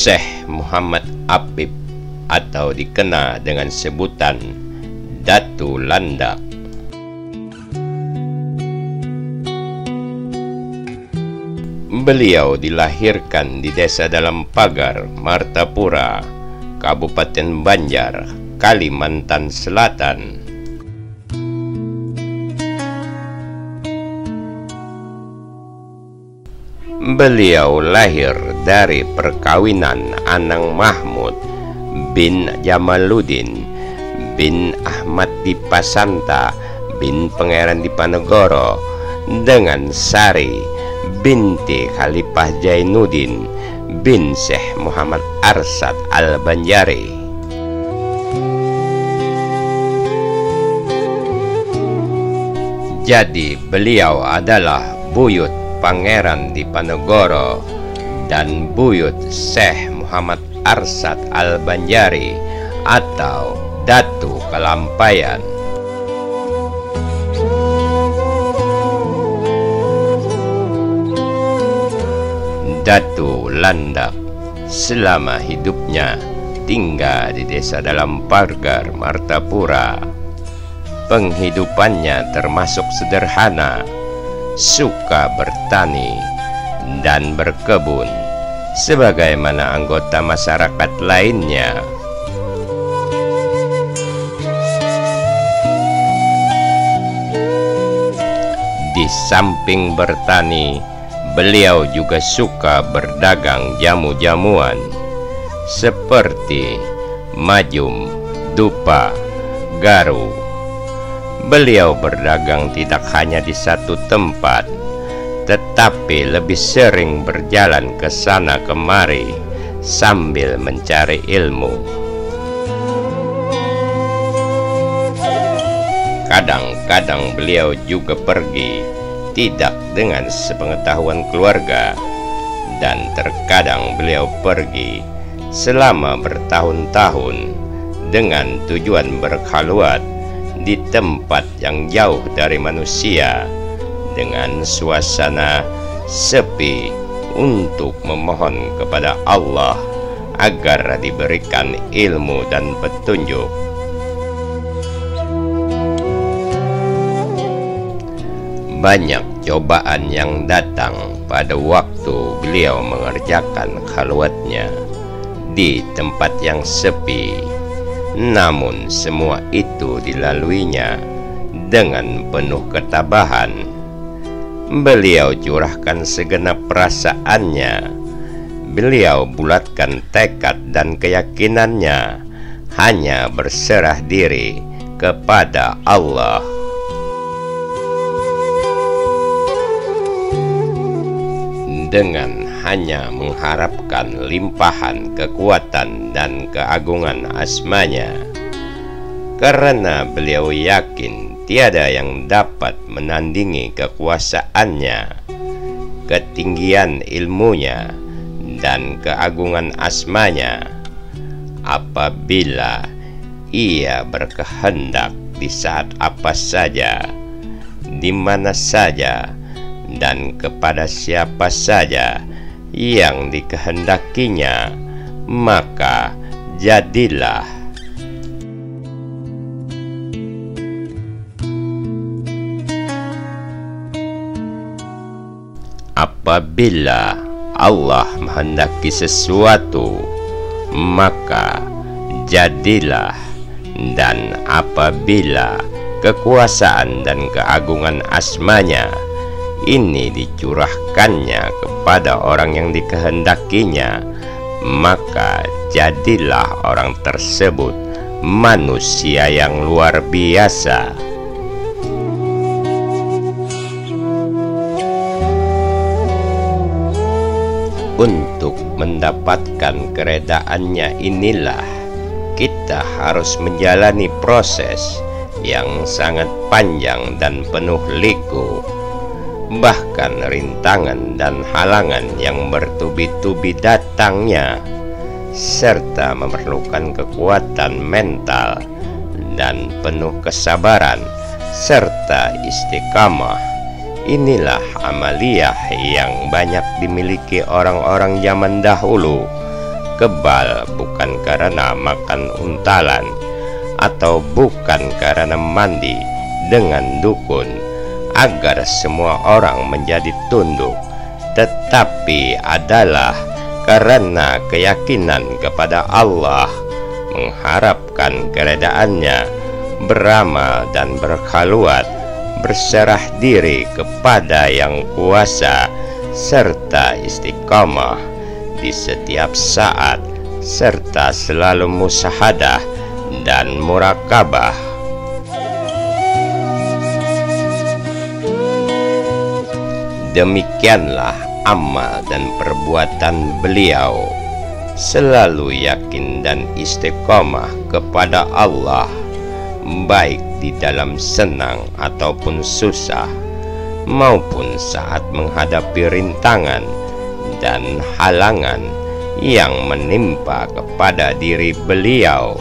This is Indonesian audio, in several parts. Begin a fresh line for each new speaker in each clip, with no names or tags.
Syekh Muhammad Apip atau dikenal dengan sebutan Datu Landak. Beliau dilahirkan di Desa Dalam Pagar, Martapura, Kabupaten Banjar, Kalimantan Selatan. Beliau lahir dari perkawinan Anang Mahmud bin Jamaluddin bin Ahmad Dipasanta bin Pangeran Diponegoro dengan Sari binti Khalifah Zainuddin bin Syekh Muhammad Arsad Al-Banjari. Jadi beliau adalah buyut Pangeran Diponegoro dan buyut Syekh Muhammad Arsad Al-Banjari atau Datu Kelampaian. Datu Landak selama hidupnya tinggal di Desa Dalam Pagar, Martapura. Penghidupannya termasuk sederhana, suka bertani dan berkebun sebagaimana anggota masyarakat lainnya. Di samping bertani, beliau juga suka berdagang jamu-jamuan seperti majum, dupa, garu. Beliau berdagang tidak hanya di satu tempat, tetapi lebih sering berjalan ke sana kemari sambil mencari ilmu. Kadang-kadang beliau juga pergi tidak dengan sepengetahuan keluarga, dan terkadang beliau pergi selama bertahun-tahun dengan tujuan berkhalwat di tempat yang jauh dari manusia dengan suasana sepi untuk memohon kepada Allah agar diberikan ilmu dan petunjuk. Banyak cobaan yang datang pada waktu beliau mengerjakan khalwatnya di tempat yang sepi. Namun semua itu dilaluinya dengan penuh ketabahan. Beliau curahkan segenap perasaannya. Beliau bulatkan tekad dan keyakinannya hanya berserah diri kepada Allah. Dengan hanya mengharapkan limpahan kekuatan dan keagungan asmanya, karena beliau yakin tiada yang dapat menandingi kekuasaannya, ketinggian ilmunya, dan keagungan asmanya. Apabila ia berkehendak di saat apa saja, di mana saja, dan kepada siapa saja yang dikehendakinya, maka jadilah. Apabila Allah menghendaki sesuatu, maka jadilah. Dan apabila kekuasaan dan keagungan asmanya ini dicurahkannya kepada orang yang dikehendakinya, maka jadilah orang tersebut manusia yang luar biasa. Untuk mendapatkan keredaannya inilah kita harus menjalani proses yang sangat panjang dan penuh liku. Bahkan rintangan dan halangan yang bertubi-tubi datangnya, serta memerlukan kekuatan mental dan penuh kesabaran serta istiqamah. Inilah amaliyah yang banyak dimiliki orang-orang zaman dahulu, kebal bukan karena makan untalan, atau bukan karena mandi dengan dukun agar semua orang menjadi tunduk, tetapi adalah karena keyakinan kepada Allah, mengharapkan keredaannya, beramal dan berkhaluat, berserah diri kepada Yang Kuasa, serta istiqamah di setiap saat, serta selalu musyahadah dan murakabah. Demikianlah amal dan perbuatan beliau, selalu yakin dan istiqamah kepada Allah, baik di dalam senang ataupun susah, maupun saat menghadapi rintangan dan halangan yang menimpa kepada diri beliau.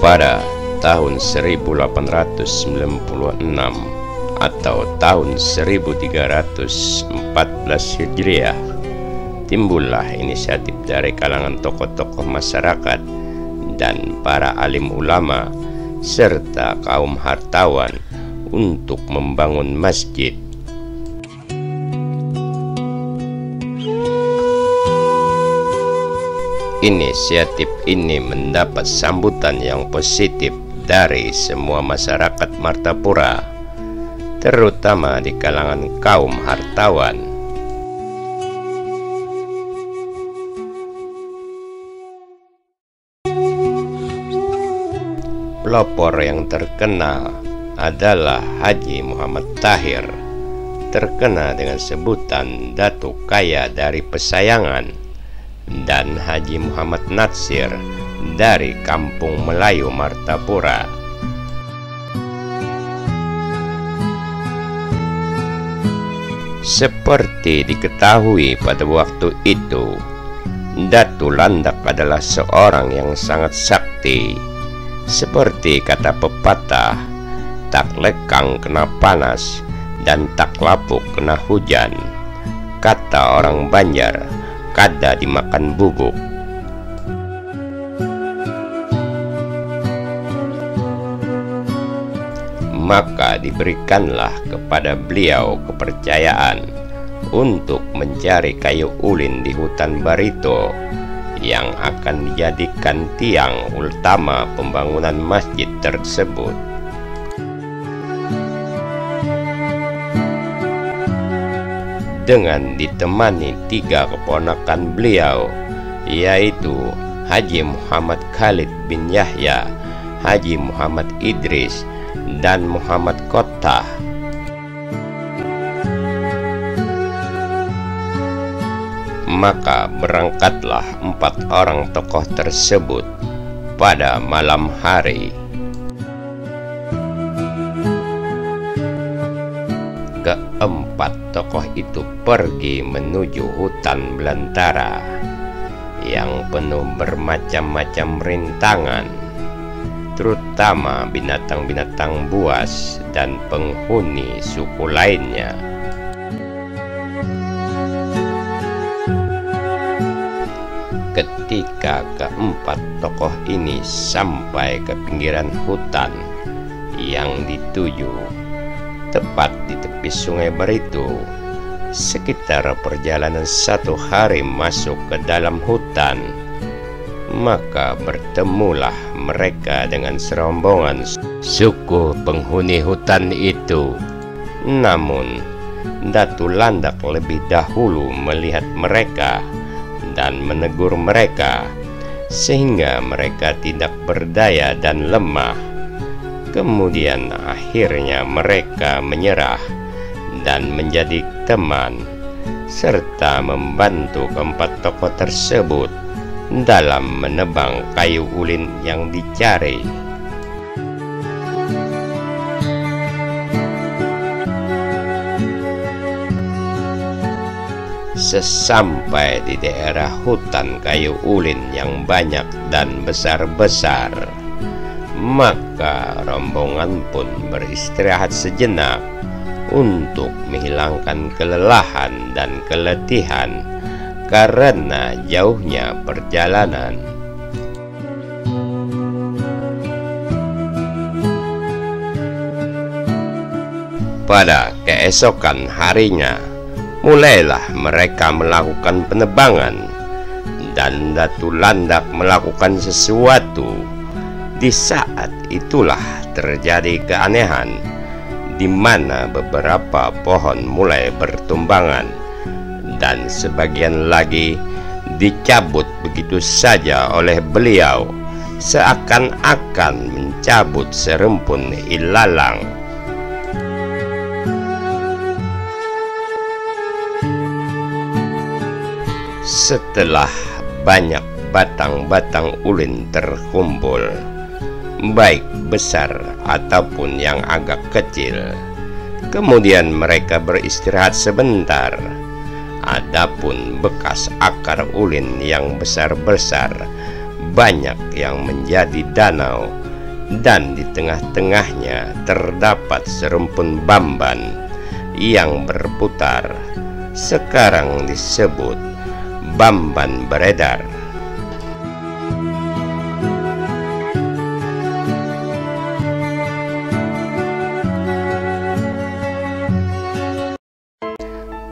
Pada tahun 1896 atau tahun 1314 Hijriah, timbullah inisiatif dari kalangan tokoh-tokoh masyarakat dan para alim ulama serta kaum hartawan untuk membangun masjid. Inisiatif ini mendapat sambutan yang positif dari semua masyarakat Martapura, terutama di kalangan kaum hartawan. Pelopor yang terkenal adalah Haji Muhammad Tahir, terkenal dengan sebutan Datuk Kaya dari Pesayangan, dan Haji Muhammad Natsir dari Kampung Melayu Martapura. Seperti diketahui pada waktu itu, Datu Landak adalah seorang yang sangat sakti. Seperti kata pepatah, tak lekang kena panas dan tak lapuk kena hujan. Kata orang Banjar, kada dimakan bubuk. Maka diberikanlah kepada beliau kepercayaan untuk mencari kayu ulin di hutan Barito yang akan dijadikan tiang utama pembangunan masjid tersebut. Dengan ditemani 3 keponakan beliau, yaitu Haji Muhammad Khalid bin Yahya, Haji Muhammad Idris, dan Muhammad Kottah. Maka berangkatlah 4 orang tokoh tersebut pada malam hari. Keempat tokoh itu pergi menuju hutan belantara yang penuh bermacam-macam rintangan, terutama binatang-binatang buas dan penghuni suku lainnya. Ketika keempat tokoh ini sampai ke pinggiran hutan yang dituju, tepat di tepi sungai Barito, sekitar perjalanan 1 hari masuk ke dalam hutan, maka bertemulah mereka dengan serombongan suku penghuni hutan itu. Namun Datu Landak lebih dahulu melihat mereka dan menegur mereka, sehingga mereka tidak berdaya dan lemah. Kemudian akhirnya mereka menyerah dan menjadi teman, serta membantu keempat tokoh tersebut dalam menebang kayu ulin yang dicari. Sesampai di daerah hutan kayu ulin yang banyak dan besar-besar, Maka rombongan pun beristirahat sejenak untuk menghilangkan kelelahan dan keletihan karena jauhnya perjalanan. Pada keesokan harinya, mulailah mereka melakukan penebangan, dan Datu Landak melakukan sesuatu. Di saat itulah terjadi keanehan, di mana beberapa pohon mulai bertumbangan dan sebagian lagi dicabut begitu saja oleh beliau, seakan-akan mencabut serumpun ilalang. Setelah banyak batang-batang ulin terkumpul, baik besar ataupun yang agak kecil, kemudian mereka beristirahat sebentar. Adapun bekas akar ulin yang besar-besar, banyak yang menjadi danau, dan di tengah-tengahnya terdapat serumpun bamban yang berputar, sekarang disebut Bamban Beredar.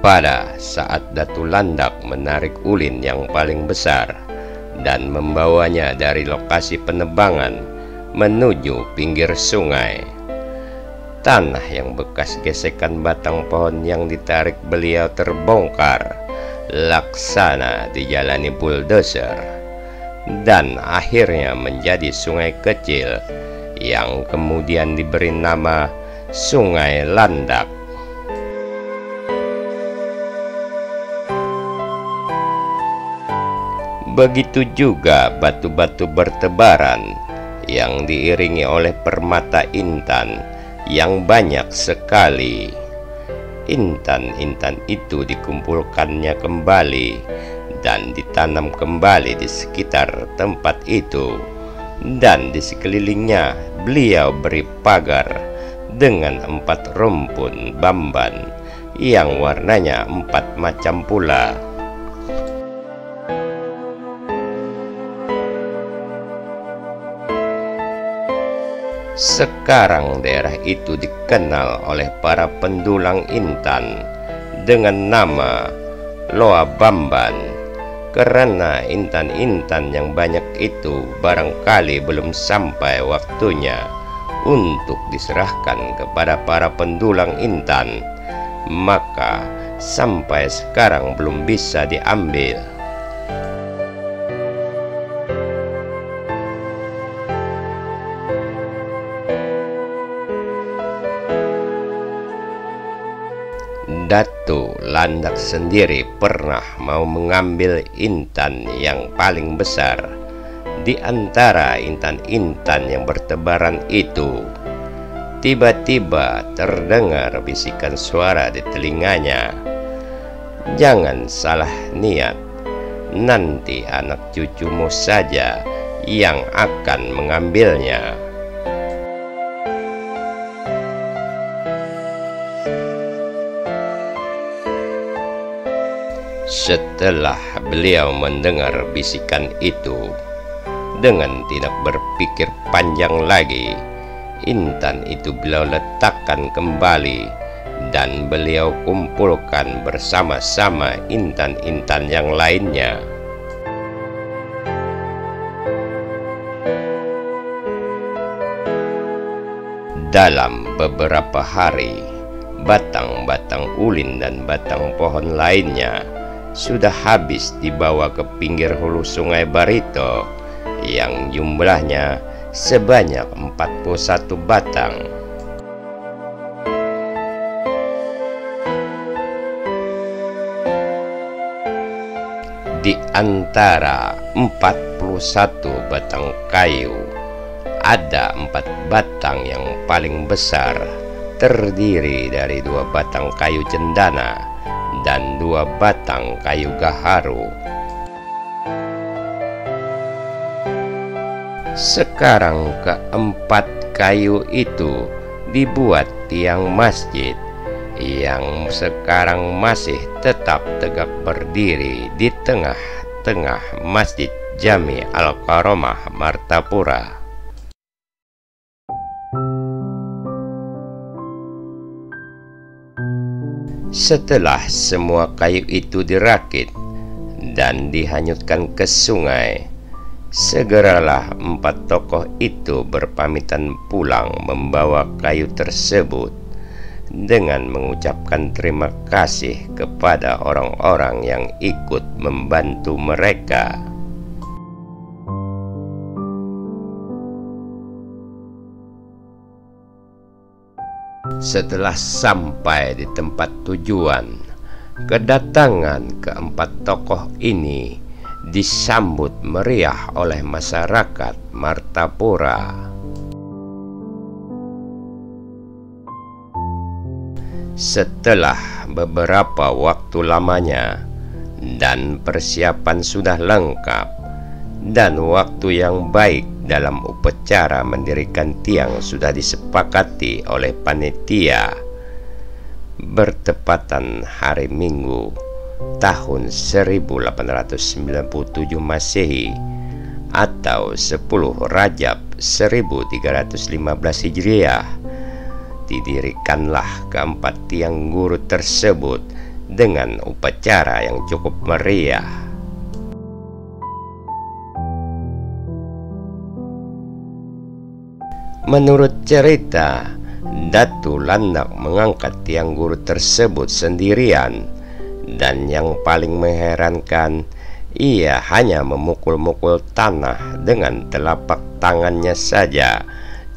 Pada saat Datu Landak menarik ulin yang paling besar dan membawanya dari lokasi penebangan menuju pinggir sungai, tanah yang bekas gesekan batang pohon yang ditarik beliau terbongkar laksana dijalani bulldozer, dan akhirnya menjadi sungai kecil yang kemudian diberi nama Sungai Landak. Begitu juga batu-batu bertebaran yang diiringi oleh permata intan yang banyak sekali. Intan-intan itu dikumpulkannya kembali dan ditanam kembali di sekitar tempat itu, dan di sekelilingnya beliau beri pagar dengan 4 rumpun bamban yang warnanya 4 macam pula. Sekarang daerah itu dikenal oleh para pendulang intan dengan nama Loa Bamban, karena intan-intan yang banyak itu barangkali belum sampai waktunya untuk diserahkan kepada para pendulang intan, maka sampai sekarang belum bisa diambil. Datu Landak sendiri pernah mau mengambil intan yang paling besar di antara intan-intan yang bertebaran itu. Tiba-tiba terdengar bisikan suara di telinganya, "Jangan salah niat, nanti anak cucumu saja yang akan mengambilnya." Setelah beliau mendengar bisikan itu, dengan tidak berpikir panjang lagi, intan itu beliau letakkan kembali dan beliau kumpulkan bersama-sama intan-intan yang lainnya. Dalam beberapa hari, batang-batang ulin dan batang pohon lainnya sudah habis dibawa ke pinggir hulu Sungai Barito yang jumlahnya sebanyak 41 batang. Di antara 41 batang kayu, ada 4 batang yang paling besar, terdiri dari 2 batang kayu cendana dan 2 batang kayu gaharu. Sekarang keempat kayu itu dibuat tiang masjid yang sekarang masih tetap tegak berdiri di tengah-tengah Masjid Jami Al-Karomah Martapura. Setelah semua kayu itu dirakit dan dihanyutkan ke sungai, segeralah empat tokoh itu berpamitan pulang membawa kayu tersebut dengan mengucapkan terima kasih kepada orang-orang yang ikut membantu mereka. Setelah sampai di tempat tujuan, kedatangan keempat tokoh ini disambut meriah oleh masyarakat Martapura. Setelah beberapa waktu lamanya dan persiapan sudah lengkap dan waktu yang baik dalam upacara mendirikan tiang sudah disepakati oleh panitia, bertepatan hari Minggu tahun 1897 Masehi atau 10 Rajab 1315 Hijriah, didirikanlah keempat tiang guru tersebut dengan upacara yang cukup meriah. Menurut cerita, Datu Landak mengangkat tiang guru tersebut sendirian, dan yang paling mengherankan, ia hanya memukul-mukul tanah dengan telapak tangannya saja.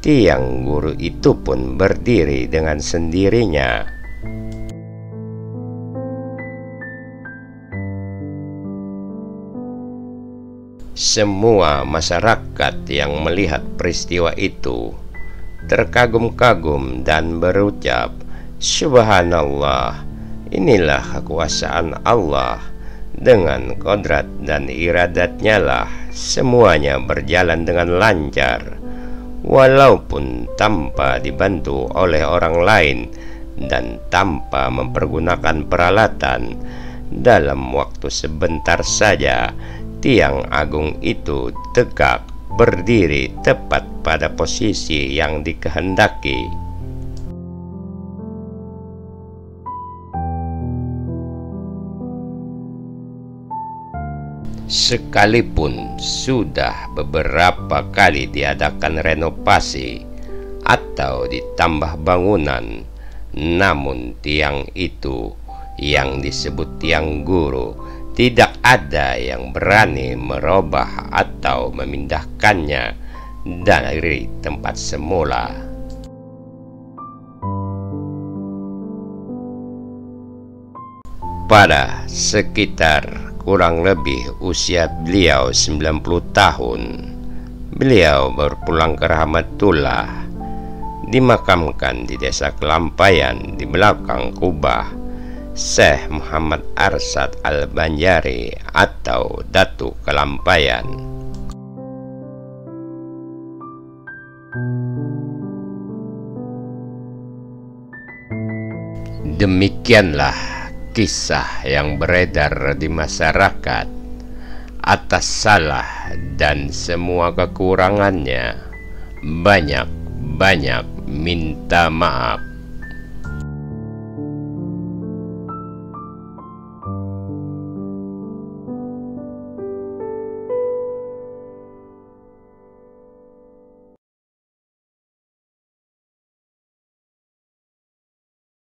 Tiang guru itu pun berdiri dengan sendirinya. Semua masyarakat yang melihat peristiwa itu terkagum-kagum dan berucap, "Subhanallah, inilah kekuasaan Allah. Dengan kodrat dan iradatnya lah semuanya berjalan dengan lancar, walaupun tanpa dibantu oleh orang lain dan tanpa mempergunakan peralatan. Dalam waktu sebentar saja tiang agung itu tegak berdiri tepat pada posisi yang dikehendaki." Sekalipun sudah beberapa kali diadakan renovasi atau ditambah bangunan, namun tiang itu yang disebut tiang guru tidak ada yang berani merubah atau memindahkannya dari tempat semula. Pada sekitar kurang lebih usia beliau 90 tahun, beliau berpulang ke Rahmatullah, dimakamkan di desa Kelampayan di belakang kubah Syekh Muhammad Arsad Al-Banjari atau Datu Kelampayan. Demikianlah kisah yang beredar di masyarakat. Atas salah dan semua kekurangannya, banyak-banyak minta maaf.